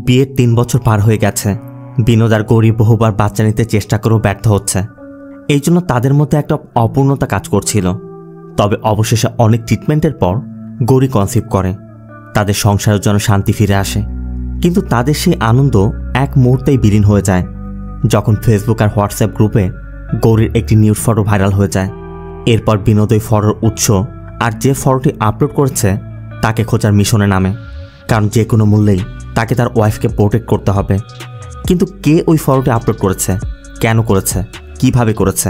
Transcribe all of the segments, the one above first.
বিয়ের ৩ বছর পার হয়ে গেছে। বিনোদ আর গৌরী বহুবার বাচ্চা নিতে চেষ্টা করেও ব্যর্থ হচ্ছে। এই জন্য তাদের মধ্যে একটা অপূর্ণতা কাজ করছিল। তবে অবশেষে অনেক ট্রিটমেন্টের পর গৌরী কনসিভ করে। তাদের সংসারের জন্য শান্তি ফিরে আসে। কিন্তু তাদের সেই আনন্দ এক মুহূর্তেই বিলীন হয়ে যায় যখন ফেসবুক আর হোয়াটসঅ্যাপ গ্রুপে গৌরীর একটি নিউড ফটো ভাইরাল হয়ে যায়। এরপর বিনোদ ওই ফটোর উৎস আর যে ফটোটি আপলোড করেছে তাকে খোঁজার মিশনে নামে, কারণ যে কোনো মূল্যেই তাকে তার ওয়াইফকে প্রোটেক্ট করতে হবে। কিন্তু কে ওই ফটোটি আপলোড করেছে, কেন করেছে, কিভাবে করেছে?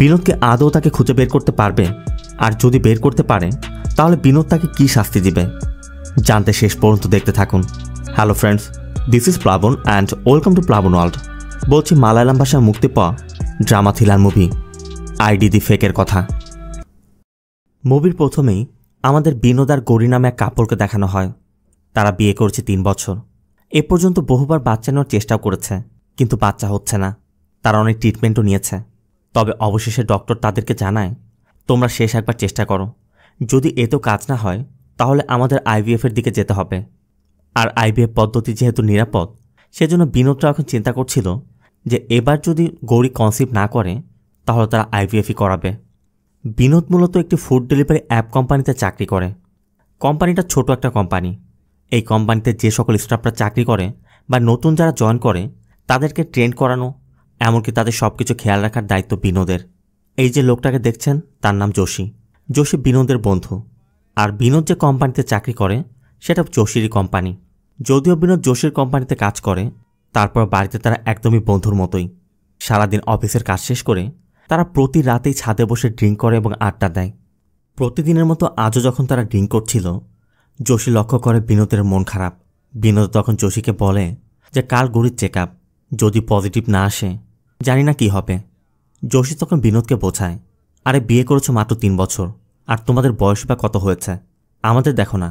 বিনোদকে আদৌ তাকে খুঁজে বের করতে পারবে? আর যদি বের করতে পারে তাহলে বিনোদ তাকে কী শাস্তি দিবে? জানতে শেষ পর্যন্ত দেখতে থাকুন। হ্যালো ফ্রেন্ডস, দিস ইজ প্লাবন অ্যান্ড ওয়েলকাম টু প্লাবন ওয়ার্ল্ড। বলছি মালায়ালাম ভাষায় মুক্তি পাওয়া ড্রামা থ্রিলার মুভি আইডি দি ফেকের কথা। মুভির প্রথমেই আমাদের বিনোদ আর গৌরী নামে এক কাপড়কে দেখানো হয়। তারা বিয়ে করেছে 3 বছর। এ পর্যন্ত বহুবার বাচ্চা নেওয়ার চেষ্টাও করেছে, কিন্তু বাচ্চা হচ্ছে না। তারা অনেক ট্রিটমেন্টও নিয়েছে। তবে অবশেষে ডক্টর তাদেরকে জানায়, তোমরা শেষ একবার চেষ্টা করো। যদি এতেও কাজ না হয় তাহলে আমাদের আইভিএফের দিকে যেতে হবে। আর আইভিএফ পদ্ধতি যেহেতু নিরাপদ, সেজন্য বিনোদরা এখন চিন্তা করছিল যে এবার যদি গৌরী কনসিভ না করে তাহলে তারা আইভিএফই করাবে। বিনোদ মূলত একটি ফুড ডেলিভারি অ্যাপ কোম্পানিতে চাকরি করে। কোম্পানিটা ছোট একটা কোম্পানি। এই কোম্পানিতে যে সকল স্টাফরা চাকরি করে বা নতুন যারা জয়েন করে তাদেরকে ট্রেন করানো, এমনকি তাদের সব কিছু খেয়াল রাখার দায়িত্ব বিনোদের। এই যে লোকটাকে দেখছেন তার নাম যোশী। যোশী বিনোদের বন্ধু। আর বিনোদ যে কোম্পানিতে চাকরি করে সেটা যোশীরই কোম্পানি। যদিও বিনোদ যোশীর কোম্পানিতে কাজ করে, তারপর বাড়িতে তারা একদমই বন্ধুর মতোই। সারাদিন অফিসের কাজ শেষ করে তারা প্রতি রাতেই ছাদে বসে ড্রিঙ্ক করে এবং আড্ডা দেয়। প্রতিদিনের মতো আজও যখন তারা ড্রিঙ্ক করছিল, যোশী লক্ষ্য করে বিনোদের মন খারাপ। বিনোদ তখন যোশীকে বলে যে কাল গৌরীর চেক আপ, যদি পজিটিভ না আসে জানি না কি হবে। যোশী তখন বিনোদকে বোঝায়, আরে বিয়ে করেছো মাত্র 3 বছর, আর তোমাদের বয়স বা কত হয়েছে? আমাদের দেখো না,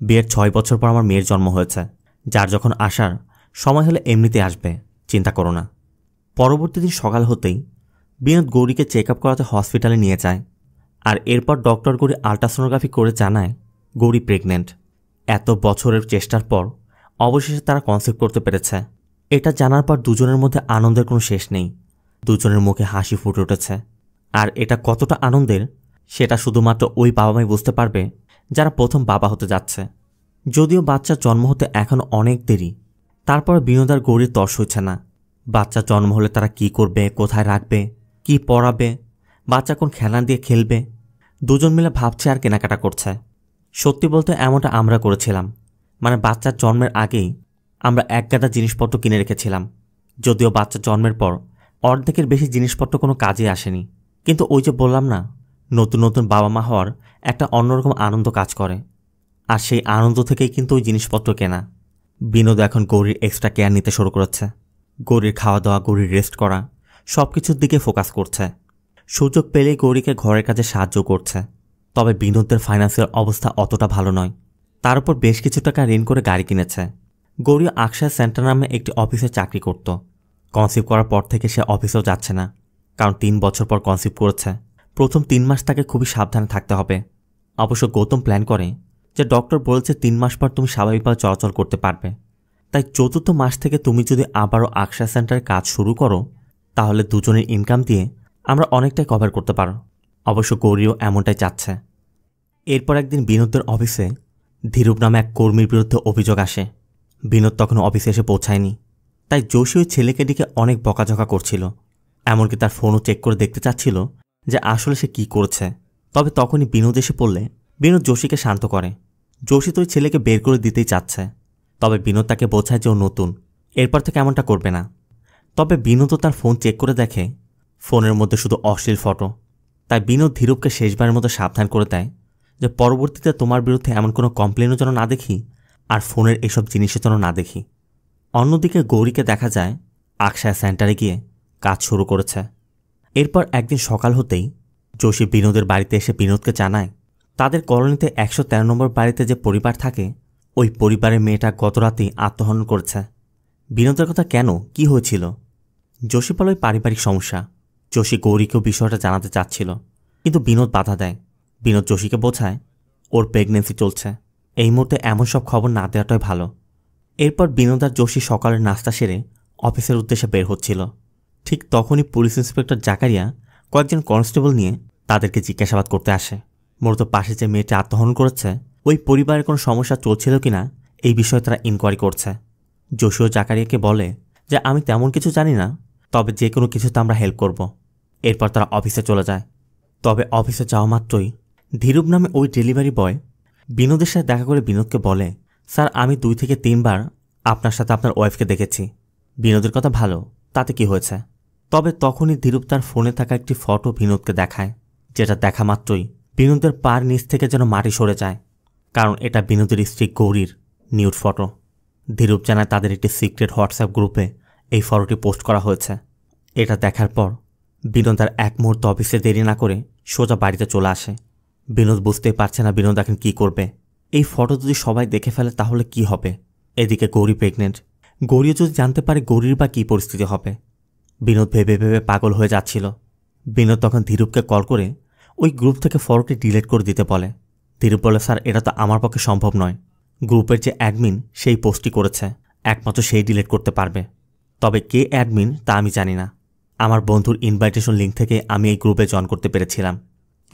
বিয়ের 6 বছর পর আমার মেয়ের জন্ম হয়েছে, যার যখন আসার সময় হলে এমনিতে আসবে, চিন্তা করো না। পরবর্তী দিন সকাল হতেই বিনোদ গৌরীকে চেক আপ করাতে হসপিটালে নিয়ে যায়। আর এরপর ডক্টর গৌরী আল্ট্রাসোনোগ্রাফি করে জানায় গৌরী প্রেগনেন্ট। এত বছরের চেষ্টার পর অবশেষে তারা কনসিভ করতে পেরেছে। এটা জানার পর দুজনের মধ্যে আনন্দের কোনো শেষ নেই। দুজনের মুখে হাসি ফুটে উঠেছে। আর এটা কতটা আনন্দের সেটা শুধুমাত্র ওই বাবা মাই বুঝতে পারবে যারা প্রথম বাবা হতে যাচ্ছে। যদিও বাচ্চার জন্ম হতে এখন অনেক দেরি, তারপর বিনোদ আর গৌরীর তর্স হচ্ছে না। বাচ্চা জন্ম হলে তারা কি করবে, কোথায় রাখবে, কি পড়াবে, বাচ্চা কোন খেলনা দিয়ে খেলবে, দুজন মিলে ভাবছে আর কেনাকাটা করছে। সত্যি বলতে এমনটা আমরা করেছিলাম। মানে বাচ্চার জন্মের আগেই আমরা একগাদা জিনিসপত্র কিনে রেখেছিলাম। যদিও বাচ্চা জন্মের পর অর্ধেকের বেশি জিনিসপত্র কোনো কাজে আসেনি, কিন্তু ওই যে বললাম না, নতুন নতুন বাবা মা হওয়ার একটা অন্যরকম আনন্দ কাজ করে। আর সেই আনন্দ থেকেই কিন্তু ওই জিনিসপত্র কেনা। বিনোদ এখন গৌরীর এক্সট্রা কেয়ার নিতে শুরু করেছে। গৌরীর খাওয়া দাওয়া, গৌরীর রেস্ট করা, সব কিছুর দিকে ফোকাস করছে। সুযোগ পেলেই গৌরীকে ঘরের কাজে সাহায্য করছে। তবে বিনোদের ফাইন্যান্সিয়াল অবস্থা অতটা ভালো নয়। তার উপর বেশ কিছু টাকা ঋণ করে গাড়ি কিনেছে। গৌরী আকশায় সেন্টার নামে একটি অফিসে চাকরি করত। কনসিভ করার পর থেকে সে অফিসেও যাচ্ছে না, কারণ 3 বছর পর কনসিভ করেছে। প্রথম 3 মাস তাকে খুবই সাবধানে থাকতে হবে। অবশ্য গৌতম প্ল্যান করে যে ডক্টর বলেছে 3 মাস পর তুমি স্বাভাবিকভাবে চলাচল করতে পারবে। তাই 4র্থ মাস থেকে তুমি যদি আবারও আকশা সেন্টারে কাজ শুরু করো তাহলে দুজনের ইনকাম দিয়ে আমরা অনেকটাই কভার করতে পারো। অবশ্য গৌরীও এমনটাই চাচ্ছে। এরপর একদিন বিনোদের অফিসে ধীরূপ নামে এক কর্মীর বিরুদ্ধে অভিযোগ আসে। বিনোদ তখন অফিসে এসে পৌঁছায়নি, তাই যোশী ওই ছেলেকে ডেকে অনেক বকাঝকা করছিল। এমনকি তার ফোনও চেক করে দেখতে চাচ্ছিল যে আসলে সে কী করেছে। তবে তখনই বিনোদ এসে পড়লে বিনোদ যোশীকে শান্ত করে। যোশী তো ওই ছেলেকে বের করে দিতেই চাচ্ছে, তবে বিনোদ তাকে বোঝায় যে ও নতুন, এরপর থেকে এমনটা করবে না। তবে বিনোদও তার ফোন চেক করে দেখে ফোনের মধ্যে শুধু অশ্লীল ফটো। তাই বিনোদ ধীরূপকে শেষবারের মতো সাবধান করে দেয় যে পরবর্তীতে তোমার বিরুদ্ধে এমন কোনো কমপ্লেনও যেন না দেখি, আর ফোনের এসব জিনিসের যেন না দেখি। অন্যদিকে গৌরীকে দেখা যায় আকশায় সেন্টারে গিয়ে কাজ শুরু করেছে। এরপর একদিন সকাল হতেই যোশী বিনোদের বাড়িতে এসে বিনোদকে জানায় তাদের কলোনিতে 113 নম্বর বাড়িতে যে পরিবার থাকে ওই পরিবারের মেয়েটা গত রাতেই আত্মহনন করেছে। বিনোদের কথা কেন, কি হয়েছিল? যোশী বলে ওই পারিবারিক সমস্যা। যোশী গৌরীকেও বিষয়টা জানাতে চাচ্ছিল, কিন্তু বিনোদ বাধা দেয়। বিনোদ যোশীকে বোঝায় ওর প্রেগনেন্সি চলছে, এই মুহূর্তে এমন সব খবর না দেওয়াটাই ভালো। এরপর বিনোদ আর যোশী সকালের নাস্তা সেরে অফিসের উদ্দেশ্যে বের হচ্ছিল। ঠিক তখনই পুলিশ ইন্সপেক্টর জাকারিয়া কয়েকজন কনস্টেবল নিয়ে তাদেরকে জিজ্ঞাসাবাদ করতে আসে। মূলত পাশে যে মেয়েটি আত্মহরণ করেছে ওই পরিবারের কোনো সমস্যা চলছিল কিনা এই বিষয়ে তারা ইনকোয়ারি করছে। যোশী ও জাকারিয়াকে বলে যে আমি তেমন কিছু জানি না, তবে যে কোনো কিছুতে আমরা হেল্প করব। এরপর তারা অফিসে চলে যায়। তবে অফিসে যাওয়া মাত্রই ধীরুপ নামে ওই ডেলিভারি বয় বিনোদের সাথে দেখা করে বিনোদকে বলে, স্যার আমি 2 থেকে 3 বার আপনার সাথে আপনার ওয়াইফকে দেখেছি। বিনোদের কথা ভালো, তাতে কি হয়েছে? তবে তখনই ধীরুপ তার ফোনে থাকা একটি ফটো বিনোদকে দেখায়, যেটা দেখা মাত্রই বিনোদের পার নিচ থেকে যেন মাটি সরে যায়, কারণ এটা বিনোদের স্ত্রী গৌরীর নিউড ফটো। ধীরুপ জানায় তাদের একটি সিক্রেট হোয়াটসঅ্যাপ গ্রুপে এই ফটোটি পোস্ট করা হয়েছে। এটা দেখার পর বিনোদ আর এক মুহূর্ত অফিসে দেরি না করে সোজা বাড়িতে চলে আসে। বিনোদ বুঝতেই পারছে না বিনোদ এখন কী করবে। এই ফটো যদি সবাই দেখে ফেলে তাহলে কি হবে? এদিকে গৌরী প্রেগনেন্ট, গৌরীও যদি জানতে পারে গৌরীর বা কী পরিস্থিতি হবে। বিনোদ ভেবে ভেবে পাগল হয়ে যাচ্ছিল। বিনোদ তখন ধীরুপকে কল করে ওই গ্রুপ থেকে ফটোটি ডিলিট করে দিতে বলে। ধীরুপ বলে, স্যার এটা তো আমার পক্ষে সম্ভব নয়। গ্রুপের যে অ্যাডমিন সেই পোস্টটি করেছে, একমাত্র সেই ডিলিট করতে পারবে। তবে কে অ্যাডমিন তা আমি জানি না। আমার বন্ধুর ইনভাইটেশন লিঙ্ক থেকে আমি এই গ্রুপে জয়েন করতে পেরেছিলাম।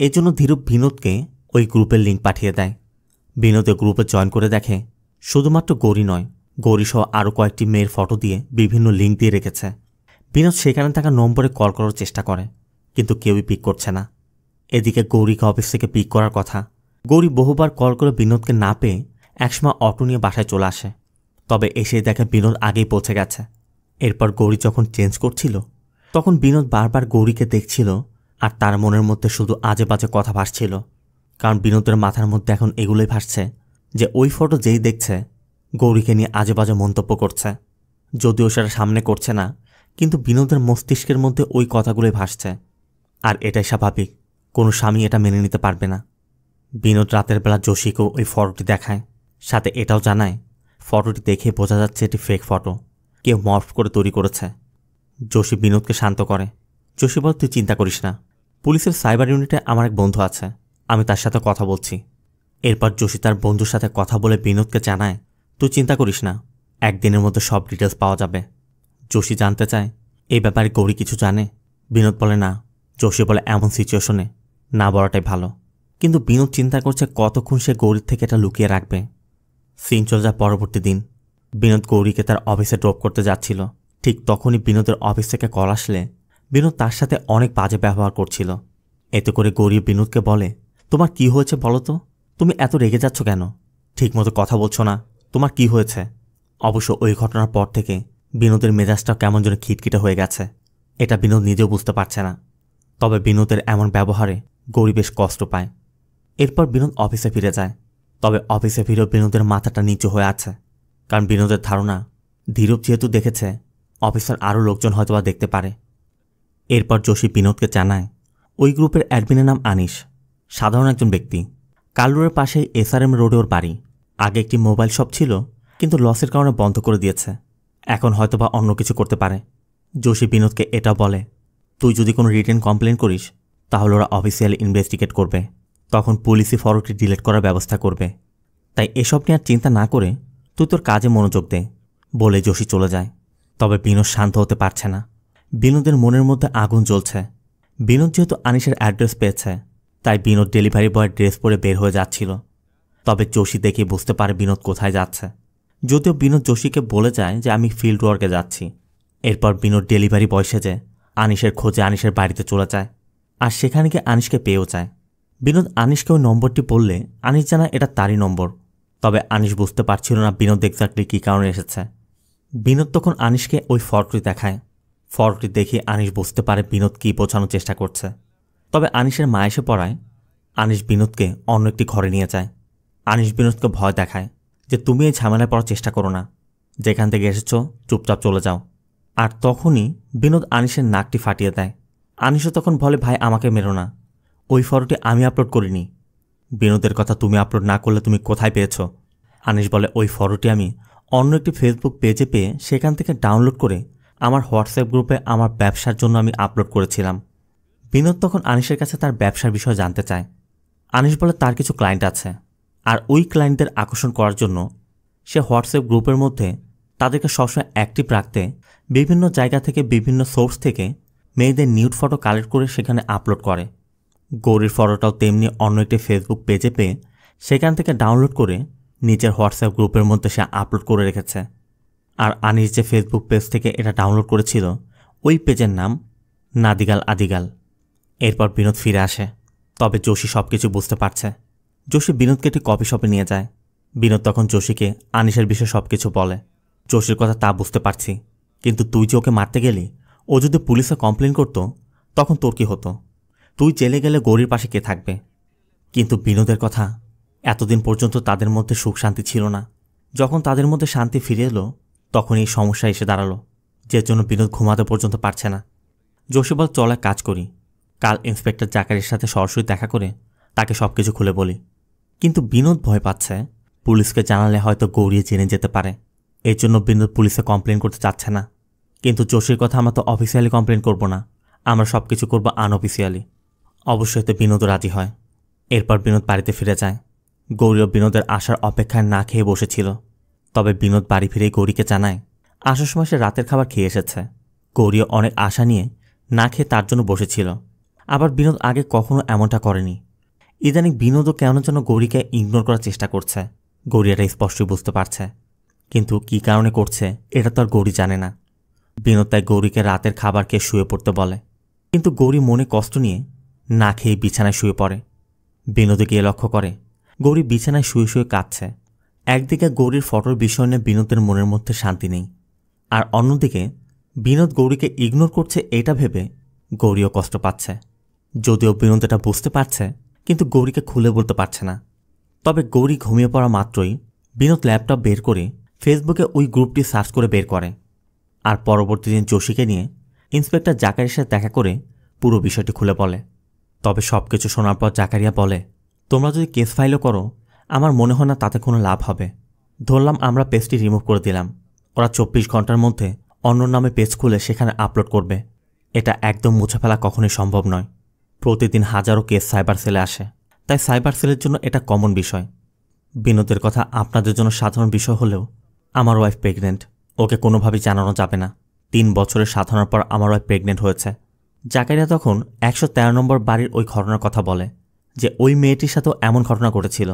এই জন্য ধীরুপ বিনোদকে ওই গ্রুপের লিঙ্ক পাঠিয়ে দেয়। বিনোদ গ্রুপে জয়েন করে দেখে শুধুমাত্র গৌরী নয়, গৌরী সহ আরও কয়েকটি মেয়ের ফটো দিয়ে বিভিন্ন লিঙ্ক দিয়ে রেখেছে। বিনোদ সেখানে থাকা নম্বরে কল করার চেষ্টা করে, কিন্তু কেউই পিক করছে না। এদিকে গৌরীকে অফিস থেকে পিক করার কথা। গৌরী বহুবার কল করে বিনোদকে না পেয়ে একসময় অটো নিয়ে বাসায় চলে আসে। তবে এসে দেখে বিনোদ আগেই পৌঁছে গেছে। এরপর গৌরী যখন চেঞ্জ করছিল তখন বিনোদ বারবার গৌরীকে দেখছিল, আর তার মনের মধ্যে শুধু আজে বাজে কথা ভাসছিল। কারণ বিনোদের মাথার মধ্যে এখন এগুলোই ভাসছে যে ওই ফটো যেই দেখছে গৌরীকে নিয়ে আজে বাজে মন্তব্য করছে। যদিও সেটা সামনে করছে না, কিন্তু বিনোদের মস্তিষ্কের মধ্যে ওই কথাগুলোই ভাসছে। আর এটাই স্বাভাবিক, কোনো স্বামী এটা মেনে নিতে পারবে না। বিনোদ রাতের বেলা যোশীকেও ওই ফটোটি দেখায়, সাথে এটাও জানায় ফটোটি দেখে বোঝা যাচ্ছে এটি ফেক ফটো, কেউ মর্ফ করে তৈরি করেছে। যোশী বিনোদকে শান্ত করে। যোশী বলে, তুই চিন্তা করিস না, পুলিশের সাইবার ইউনিটে আমার এক বন্ধু আছে, আমি তার সাথে কথা বলছি। এরপর যোশী তার বন্ধুর সাথে কথা বলে বিনোদকে জানায়, তুই চিন্তা করিস না, একদিনের মধ্যে সব ডিটেলস পাওয়া যাবে। যোশী জানতে চায় এই ব্যাপারে গৌরী কিছু জানে। বিনোদ বলে না। যোশী বলে, এমন সিচুয়েশনে না বলাটাই ভালো। কিন্তু বিনোদ চিন্তা করছে কতক্ষণ সে গৌরীর থেকে এটা লুকিয়ে রাখবে। সিন চলে যায় পরবর্তী দিন। বিনোদ গৌরীকে তার অফিসে ড্রপ করতে যাচ্ছিল। ঠিক তখনই বিনোদের অফিস থেকে কল আসলে বিনোদ তার সাথে অনেক বাজে ব্যবহার করছিল। এতে করে গৌরী বিনোদকে বলে, তোমার কি হয়েছে বলো তো? তুমি এত রেগে যাচ্ছ কেন? ঠিকমতো কথা বলছো না, তোমার কি হয়েছে? অবশ্য ওই ঘটনার পর থেকে বিনোদের মেজাজটা কেমন যেন খিটখিটে হয়ে গেছে। এটা বিনোদ নিজেও বুঝতে পারছে না। তবে বিনোদের এমন ব্যবহারে গৌরী বেশ কষ্ট পায়। এরপর বিনোদ অফিসে ফিরে যায়। তবে অফিসে ফিরেও বিনোদের মাথাটা নিচু হয়ে আছে, কারণ বিনোদের ধারণা ধীরুপ যেহেতু দেখেছে অফিসার আরও লোকজন হয়তোবা দেখতে পারে। এরপর যোশী বিনোদকে জানায় ওই গ্রুপের অ্যাডমিনের নাম আনিশ, সাধারণ একজন ব্যক্তি। কালুরের পাশেই SRM রোডে ওর বাড়ি। আগে একটি মোবাইল শপ ছিল, কিন্তু লসের কারণে বন্ধ করে দিয়েছে। এখন হয়তোবা অন্য কিছু করতে পারে। যোশী বিনোদকে এটা বলে, তুই যদি কোনো রিটেন কমপ্লেন করিস তাহলে ওরা অফিসিয়ালি ইনভেস্টিগেট করবে, তখন পুলিশি ফটোটি ডিলিট করার ব্যবস্থা করবে। তাই এসব নিয়ে আর চিন্তা না করে তুই তোর কাজে মনোযোগ দে বলে যোশী চলে যায়। তবে বিনোদ শান্ত হতে পারছে না। বিনোদের মনের মধ্যে আগুন জ্বলছে। বিনোদ যেহেতু আনিশের অ্যাড্রেস পেয়েছে, তাই বিনোদ ডেলিভারি বয়ের ড্রেস পরে বের হয়ে যাচ্ছিল। তবে যোশী দেখে বুঝতে পারে বিনোদ কোথায় যাচ্ছে। যদিও বিনোদ যোশীকে বলে যায় যে আমি ফিল্ড ওয়ার্কে যাচ্ছি। এরপর বিনোদ ডেলিভারি বয় সেজে আনিশের খোঁজে আনিশের বাড়িতে চলে যায়, আর সেখানে গিয়ে আনিশকে পেয়েও যায়। বিনোদ আনিশকে ওই নম্বরটি বললে আনিশ জানায় এটা তারই নম্বর। তবে আনিশ বুঝতে পারছিল না বিনোদ এক্স্যাক্টলি কী কারণে এসেছে। বিনোদ তখন আনিশকে ওই ফটোটি দেখায়। ফটোটি দেখে আনিশ বুঝতে পারে বিনোদ কী বোঝানোর চেষ্টা করছে। তবে আনিশের মা এসে পড়ায় আনিশ বিনোদকে অন্য একটি ঘরে নিয়ে যায়। আনিশ বিনোদকে ভয় দেখায় যে তুমি এই ঝামেলায় পড়ার চেষ্টা করো না, যেখান থেকে এসেছো চুপচাপ চলে যাও। আর তখনই বিনোদ আনিশের নাকটি ফাটিয়ে দেয়। আনিশও তখন বলে, ভাই আমাকে মেরো না, ওই ফটোটি আমি আপলোড করিনি। বিনোদের কথা তুমি আপলোড না করলে তুমি কোথায় পেয়েছ? আনিশ বলে, ওই ফটোটি আমি অন্য একটি ফেসবুক পেজে পেয়ে সেখান থেকে ডাউনলোড করে আমার হোয়াটসঅ্যাপ গ্রুপে আমার ব্যবসার জন্য আমি আপলোড করেছিলাম। বিনোদ তখন আনিশের কাছে তার ব্যবসার বিষয়ে জানতে চায়। আনিশ বলে তার কিছু ক্লায়েন্ট আছে, আর ওই ক্লায়েন্টদের আকর্ষণ করার জন্য সে হোয়াটসঅ্যাপ গ্রুপের মধ্যে তাদেরকে সবসময় অ্যাক্টিভ রাখতে বিভিন্ন জায়গা থেকে বিভিন্ন সোর্স থেকে মেয়েদের নিউড ফটো কালেক্ট করে সেখানে আপলোড করে। গৌরীর ফটোটাও তেমনি অন্য একটি ফেসবুক পেজে পেয়ে সেখান থেকে ডাউনলোড করে নিজের হোয়াটসঅ্যাপ গ্রুপের মধ্যে সে আপলোড করে রেখেছে। আর আনিস যে ফেসবুক পেজ থেকে এটা ডাউনলোড করেছিল ওই পেজের নাম নাদিগাল আদিগাল। এরপর বিনোদ ফিরে আসে, তবে যোশী সব কিছু বুঝতে পারছে। যোশী বিনোদকে একটি কফি শপে নিয়ে যায়। বিনোদ তখন যোশীকে আনিসের বিষয়ে সব কিছু বলে। যোশীর কথা তা বুঝতে পারছি, কিন্তু তুই যে ওকে মারতে গেলি, ও যদি পুলিশে কমপ্লেন করতো তখন তোর কি হতো? তুই জেলে গেলে গৌরীর পাশে কে থাকবে? কিন্তু বিনোদের কথা, এতদিন পর্যন্ত তাদের মধ্যে সুখ শান্তি ছিল না। যখন তাদের মধ্যে শান্তি ফিরে এলো তখন এই সমস্যা এসে দাঁড়ালো, যে জন্য বিনোদ ঘুমাতে পর্যন্ত পারছে না। যোশী বল, চল এক কাজ করি, কাল ইন্সপেক্টর জাকারির সাথে সরাসরি দেখা করে তাকে সব কিছু খুলে বলি। কিন্তু বিনোদ ভয় পাচ্ছে পুলিশকে জানালে হয়তো গৌরী জেনে যেতে পারে। এর জন্য বিনোদ পুলিশে কমপ্লেন করতে চাচ্ছে না। কিন্তু যোশীর কথা, আমরা তো অফিসিয়ালি কমপ্লেন করব না, আমরা সব কিছু করবো আনঅফিসিয়ালি। অবশ্যই তো বিনোদও রাজি হয়। এরপর বিনোদ বাড়িতে ফিরে যায়। গৌরীও বিনোদের আসার অপেক্ষায় না খেয়ে বসেছিল। তবে বিনোদ বাড়ি ফিরেই গৌরীকে জানায় আসার সময় সে রাতের খাবার খেয়ে এসেছে। গৌরীও অনেক আশা নিয়ে না খেয়ে তার জন্য বসেছিল। আবার বিনোদ আগে কখনো এমনটা করেনি। ইদানিং বিনোদও কেন যেন গৌরীকে ইগনোর করার চেষ্টা করছে। গৌরী এটা স্পষ্টই বুঝতে পারছে, কিন্তু কী কারণে করছে এটা তো আর গৌরী জানে না। বিনোদ তাই গৌরীকে রাতের খাবার খেয়ে শুয়ে পড়তে বলে, কিন্তু গৌরী মনে কষ্ট নিয়ে না খেয়ে বিছানায় শুয়ে পড়ে। বিনোদে গিয়ে লক্ষ্য করে গৌরী বিছানায় শুয়ে শুয়ে কাঁদছে। একদিকে গৌরীর ফটোর বিষয় নিয়ে বিনোদের মনের মধ্যে শান্তি নেই, আর অন্যদিকে বিনোদ গৌরীকে ইগনোর করছে এটা ভেবে গৌরীও কষ্ট পাচ্ছে। যদিও বিনোদ এটা বুঝতে পারছে, কিন্তু গৌরীকে খুলে বলতে পারছে না। তবে গৌরী ঘুমিয়ে পড়া মাত্রই বিনোদ ল্যাপটপ বের করে ফেসবুকে ওই গ্রুপটি সার্চ করে বের করে। আর পরবর্তী দিন যোশীকে নিয়ে ইন্সপেক্টর জাকারিয়ার সাথে দেখা করে পুরো বিষয়টি খুলে বলে। তবে সব কিছু শোনার পর জাকারিয়া বলে, তোমরা যদি কেস ফাইলও করো আমার মনে হয় না তাতে কোনো লাভ হবে। ধরলাম আমরা পেজটি রিমুভ করে দিলাম, ওরা 24 ঘন্টার মধ্যে অন্য নামে পেজ খুলে সেখানে আপলোড করবে। এটা একদম মুছে ফেলা কখনোই সম্ভব নয়। প্রতিদিন হাজারো কেস সাইবার সেলে আসে, তাই সাইবার সেলের জন্য এটা কমন বিষয়। বিনোদের কথা আপনাদের জন্য সাধারণ বিষয় হলেও আমার ওয়াইফ প্রেগনেন্ট, ওকে কোনোভাবেই জানানো যাবে না। 3 বছরের সাধনার পর আমার ওয়াইফ প্রেগনেন্ট হয়েছে। জাকারিয়া তখন 113 নম্বর বাড়ির ওই ঘটনার কথা বলে, যে ওই মেয়েটির সাথেও এমন ঘটনা ঘটেছিল।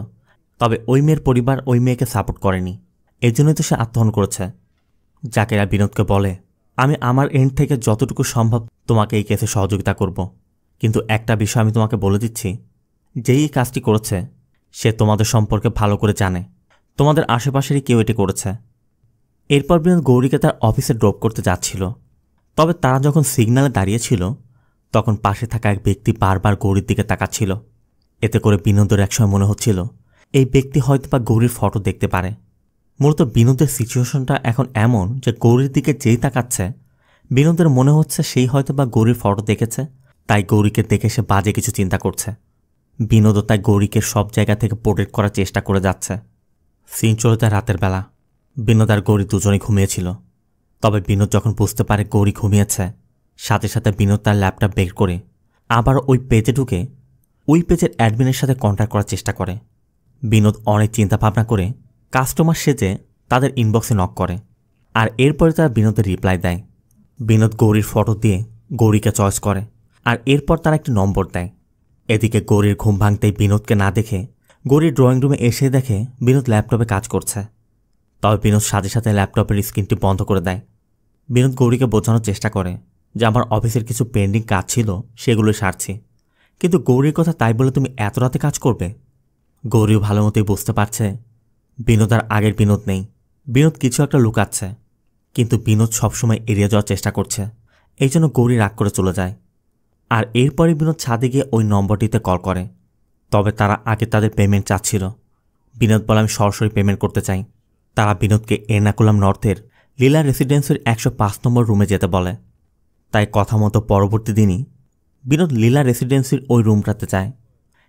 তবে ওই মেয়ের পরিবার ওই মেয়েকে সাপোর্ট করেনি, এই জন্যই তো সে আত্মহত্যা করেছে। জাকারিয়া বিনোদকে বলে, আমি আমার এন্ড থেকে যতটুকু সম্ভব তোমাকে এই কেসে সহযোগিতা করব, কিন্তু একটা বিষয় আমি তোমাকে বলে দিচ্ছি, যেই কাজটি করেছে সে তোমাদের সম্পর্কে ভালো করে জানে, তোমাদের আশেপাশেরই কেউ এটি করেছে। এরপর বিনোদ গৌরীকে তার অফিসে ড্রপ করতে যাচ্ছিল। তবে তারা যখন সিগন্যালে দাঁড়িয়েছিল তখন পাশে থাকা এক ব্যক্তি বারবার গৌরীর দিকে তাকাচ্ছিল। এতে করে বিনোদের একসময় মনে হচ্ছিল এই ব্যক্তি হয়তোবা গৌরীর ফটো দেখতে পারে। মূলত বিনোদের সিচুয়েশনটা এখন এমন যে গৌরীর দিকে যেই তাকাচ্ছে বিনোদের মনে হচ্ছে সেই হয়তোবা গৌরীর ফটো দেখেছে, তাই গৌরীকে দেখে সে বাজে কিছু চিন্তা করছে। বিনোদও তাই গৌরীকে সব জায়গা থেকে প্রোটেক্ট করার চেষ্টা করে যাচ্ছে। সিন চলে যায় রাতের বেলা। বিনোদ আর গৌরী দুজনেই ঘুমিয়েছিল। তবে বিনোদ যখন বুঝতে পারে গৌরী ঘুমিয়েছে, সাথে সাথে বিনোদ তার ল্যাপটপ বের করে আবার ওই পেজে ঢুকে ওই পেজের অ্যাডমিনের সাথে কন্ট্যাক্ট করার চেষ্টা করে। বিনোদ অনেক চিন্তাভাবনা করে কাস্টমার সেজে তাদের ইনবক্সে নক করে, আর এরপরে তারা বিনোদের রিপ্লাই দেয়। বিনোদ গৌরীর ফটো দিয়ে গৌরীকে চয়েস করে, আর এরপর তারা একটি নম্বর দেয়। এদিকে গৌরীর ঘুম ভাঙতেই বিনোদকে না দেখে গৌরীর ড্রয়িং রুমে এসে দেখে বিনোদ ল্যাপটপে কাজ করছে। তবে বিনোদ সাথে সাথে ল্যাপটপের স্ক্রিনটি বন্ধ করে দেয়। বিনোদ গৌরীকে বোঝানোর চেষ্টা করে যে আমার অফিসের কিছু পেন্ডিং কাজ ছিল সেগুলো সারছি, কিন্তু গৌরীর কথা তাই বলে তুমি এত রাতে কাজ করবে? গৌরীও ভালো মতোই বুঝতে পারছে বিনোদ আর আগের বিনোদ নেই, বিনোদ কিছু একটা লুকাচ্ছে। কিন্তু বিনোদ সবসময় এড়িয়ে যাওয়ার চেষ্টা করছে, এই জন্য গৌরী রাগ করে চলে যায়। আর এরপরে বিনোদ ছাদে গিয়ে ওই নম্বরটিতে কল করে। তবে তারা আগে তাদের পেমেন্ট চাচ্ছিল। বিনোদ বলে আমি সরাসরি পেমেন্ট করতে চাই। তারা বিনোদকে এর্নাকুলাম নর্থের লীলা রেসিডেন্সির 105 নম্বর রুমে যেতে বলে। তাই কথা মতো পরবর্তী দিনই বিনোদ লীলা রেসিডেন্সির ওই রুমটাতে যায়।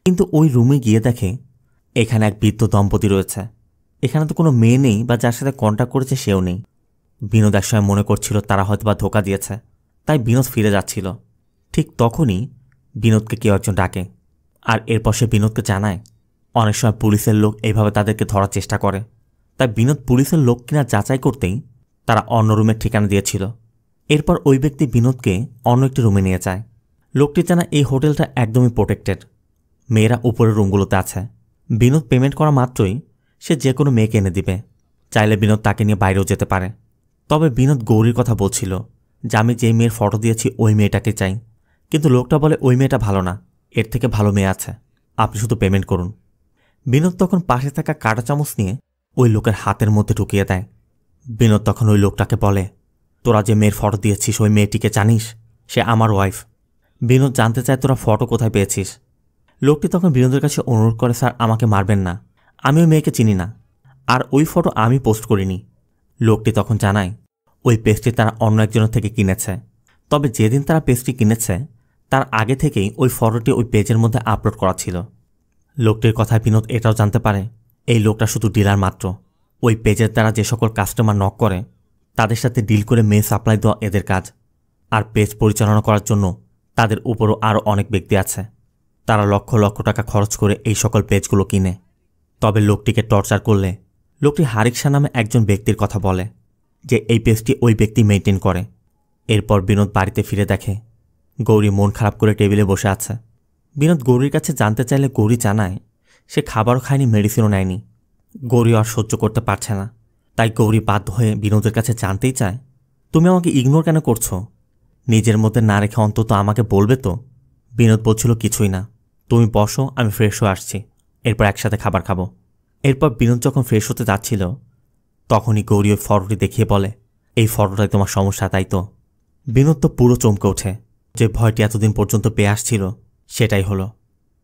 কিন্তু ওই রুমে গিয়ে দেখে এখানে এক বৃদ্ধ দম্পতি রয়েছে। এখানে তো কোনো মেয়ে নেই বা যার সাথে কন্ট্যাক্ট করেছে সেও নেই। বিনোদ একসময় মনে করছিল তারা হয়তোবা ধোকা দিয়েছে, তাই বিনোদ ফিরে যাচ্ছিল। ঠিক তখনই বিনোদকে কেউ একজন ডাকে, আর এরপর সে বিনোদকে জানায় অনেক সময় পুলিশের লোক এইভাবে তাদেরকে ধরার চেষ্টা করে। তাই বিনোদ পুলিশের লোক কিনা যাচাই করতেই তারা অন্য রুমের ঠিকানা দিয়েছিল। এরপর ওই ব্যক্তি বিনোদকে অন্য একটি রুমে নিয়ে যায়। লোকটি জানা এই হোটেলটা একদমই প্রোটেক্টেড, মেয়েরা উপরের রুমগুলোতে আছে। বিনোদ পেমেন্ট করা মাত্রই সে যে কোনো মেয়েকে এনে দিবে, চাইলে বিনোদ তাকে নিয়ে বাইরেও যেতে পারে। তবে বিনোদ গৌরীর কথা বলছিল যে আমি যে মেয়ের ফটো দিয়েছি ওই মেয়েটাকে চাই, কিন্তু লোকটা বলে ওই মেয়েটা ভালো না, এর থেকে ভালো মেয়ে আছে, আপনি শুধু পেমেন্ট করুন। বিনোদ তখন পাশে থাকা কাঁটা চামচ নিয়ে ওই লোকের হাতের মধ্যে ঢুকিয়ে দেয়। বিনোদ তখন ওই লোকটাকে বলে, তোরা যে মেয়ের ফটো দিয়েছিস ওই মেয়েটিকে জানিস? সে আমার ওয়াইফ। বিনোদ জানতে চায় তোরা ফটো কোথায় পেয়েছিস। লোকটি তখন বিনোদের কাছে অনুরোধ করে, স্যার আমাকে মারবেন না, আমি ওই মেয়েকে চিনি না, আর ওই ফটো আমি পোস্ট করিনি। লোকটি তখন জানায় ওই পেজটি তারা অন্য একজনের থেকে কিনেছে, তবে যেদিন তারা পেজটি কিনেছে তার আগে থেকেই ওই ফটোটি ওই পেজের মধ্যে আপলোড করা ছিল। লোকটির কথায় বিনোদ এটাও জানতে পারে এই লোকটা শুধু ডিলার মাত্র, ওই পেজের দ্বারা যে সকল কাস্টমার নক করে তাদের সাথে ডিল করে মেয়ে সাপ্লাই দেওয়া এদের কাজ, আর পেজ পরিচালনা করার জন্য তাদের উপরও আরও অনেক ব্যক্তি আছে, তারা লক্ষ লক্ষ টাকা খরচ করে এই সকল পেজগুলো কিনে। তবে লোকটিকে টর্চার করলে লোকটি হারিকশা নামে একজন ব্যক্তির কথা বলে যে এই পেজটি ওই ব্যক্তি মেইনটেইন করে। এরপর বিনোদ বাড়িতে ফিরে দেখে গৌরী মন খারাপ করে টেবিলে বসে আছে। বিনোদ গৌরীর কাছে জানতে চাইলে গৌরী জানায় সে খাবারও খায়নি, মেডিসিনও নেয়নি। গৌরী আর সহ্য করতে পারছে না, তাই গৌরী বাধ্য হয়ে বিনোদের কাছে জানতেই চায় তুমি আমাকে ইগনোর কেন করছো? নিজের মধ্যে না রেখে অন্তত আমাকে বলবে তো। বিনোদ বলছিল কিছুই না, তুমি বসো, আমি ফ্রেশ হয়ে আসছি, এরপর একসাথে খাবার খাবো। এরপর বিনোদ যখন ফ্রেশ হতে যাচ্ছিল তখনই গৌরী ওই ফটোটি দেখিয়ে বলে, এই ফটোটাই তোমার সমস্যা তাই তো? বিনোদ তো পুরো চমকে ওঠে, যে ভয়টি এতদিন পর্যন্ত পেয়ে আসছিল সেটাই হলো,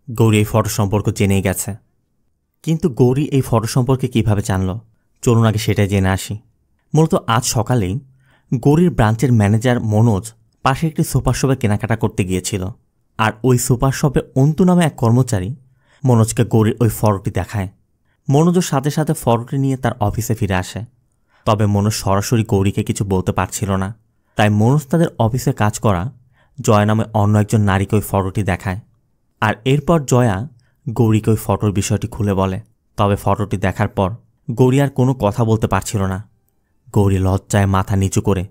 গৌরী এই ফটো সম্পর্কে জেনেই গেছে। কিন্তু গৌরী এই ফটো সম্পর্কে কিভাবে জানল? চলুন আগে সেটাই জেনে আসি। মূলত আজ সকালেই গৌরীর ব্রাঞ্চের ম্যানেজার মনোজ পাশে একটি সুপার শপে কেনাকাটা করতে গিয়েছিল, আর ওই সুপার শপে অন্তু নামে এক কর্মচারী মনোজকে গৌরীর ওই ফটোটি দেখায়। মনোজের সাথে সাথে ফটোটি নিয়ে তার অফিসে ফিরে আসে। তবে মনোজ সরাসরি গৌরীকে কিছু বলতে পারছিল না, তাই মনোজ তাদের অফিসে কাজ করা জয়া নামে অন্য একজন নারীকে ওই ফটোটি দেখায়। আর এরপর জয়া গৌরীকে ওই ফটোর বিষয়টি খুলে বলে। তবে ফটোটি দেখার পর গৌরী আর কোনো কথা বলতে পারছিল না। গৌরী লজ্জায় মাথা নিচু করে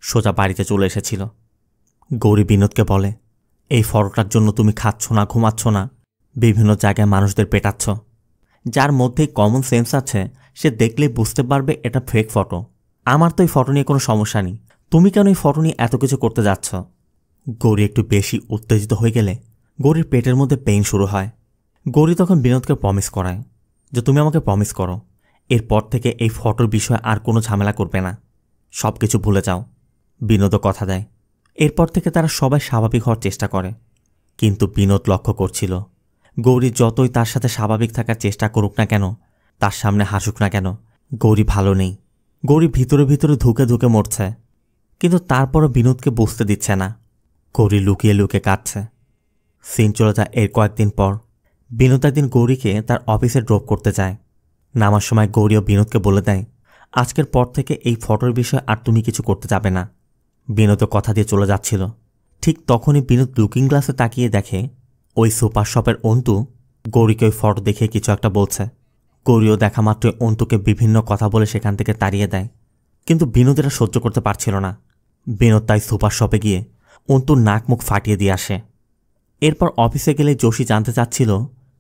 সোজা বাড়িতে চলে এসেছিল। গৌরী বিনোদকে বলে, এই ফটোটার জন্য তুমি খাচ্ছ না, ঘুমাচ্ছ না, বিভিন্ন জায়গায় মানুষদের পেটাচ্ছ। যার মধ্যেই কমন সেন্স আছে সে দেখলেই বুঝতে পারবে এটা ফেক ফটো। আমার তো এই ফটো নিয়ে কোনো সমস্যা নেই, তুমি কেন এই ফটো নিয়ে এত কিছু করতে যাচ্ছ? গৌরী একটু বেশি উত্তেজিত হয়ে গেলে গৌরীর পেটের মধ্যে পেইন শুরু হয়। গৌরী তখন বিনোদকে প্রমিস করায় যে তুমি আমাকে প্রমিস করো এরপর থেকে এই ফটোর বিষয়ে আর কোনো ঝামেলা করবে না, সব কিছু ভুলে যাও। বিনোদও কথা দেয়। এরপর থেকে তারা সবাই স্বাভাবিক হওয়ার চেষ্টা করে, কিন্তু বিনোদ লক্ষ্য করছিল গৌরী যতই তার সাথে স্বাভাবিক থাকার চেষ্টা করুক না কেন, তার সামনে হাসুক না কেন, গৌরী ভালো নেই। গৌরী ভিতরে ভিতরে ধুকে ধুকে মরছে, কিন্তু তারপরও বিনোদকে বুঝতে দিচ্ছে না। গৌরী লুকিয়ে লুকিয়ে কাঁদছে। সিন চলে যায় এর কয়েকদিন পর। বিনোদ একদিন গৌরীকে তার অফিসে ড্রপ করতে যায়। নামার সময় গৌরী ও বিনোদকে বলে দেয় আজকের পর থেকে এই ফটোর বিষয়ে আর তুমি কিছু করতে যাবে না। বিনোদও কথা দিয়ে চলে যাচ্ছিল। ঠিক তখনই বিনোদ লুকিং গ্লাসে তাকিয়ে দেখে ওই সুপার শপের অন্তু গৌরীকে ওই ফটো দেখে কিছু একটা বলছে। গৌরীও দেখা মাত্রই অন্তুকে বিভিন্ন কথা বলে সেখান থেকে তাড়িয়ে দেয়, কিন্তু বিনোদ এটা সহ্য করতে পারছিল না। বিনোদ তাই সুপার শপে গিয়ে অন্তুর নাক মুখ ফাটিয়ে দিয়ে আসে। এরপর অফিসে গেলে যোশী জানতে চাচ্ছিল